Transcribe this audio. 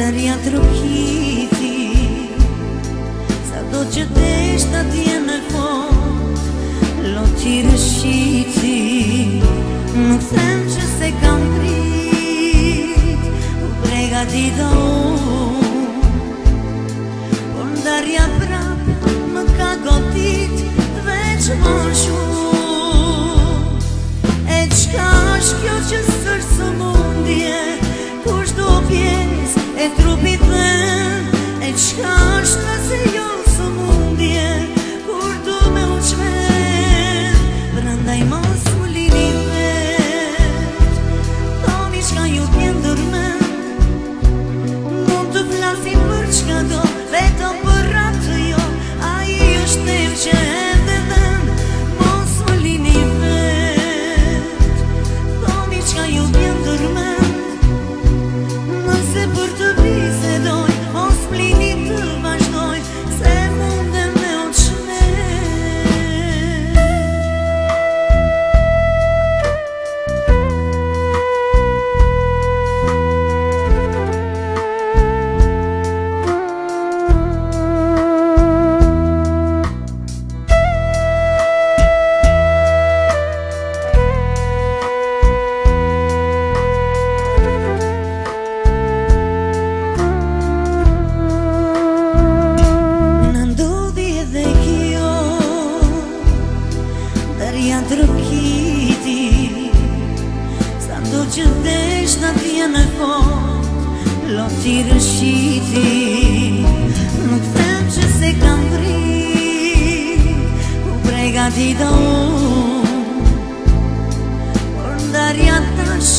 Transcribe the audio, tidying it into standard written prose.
Ndarja trokiti, sa do që desh të tje në fond, loti rëshqiti. Nuk them që se kam prit, u pregatita unë, por ndarja prap më ka godit veç më shumë. E qka është kjo që sër së mundje, kush do pjesë e trupit dhen, e qka është nëse jo së mundje, kur du me u qmen, brëndaj mos u lini vet. Thoni qka ju t'jen dërmen, mund të flasim për qka do, vetëm për ratë jo, a i është tem që edhe dhen, mos u lini vet. Thoni qka ju t'jen dërmen, nëse për të bisedoj, mos plini të vazhdoj, se mundem me o trokiti, sa do që desh në tje në fond, loti rëshqiti. Nuk them që se kam prit, u pregatita unë, por ndarja tash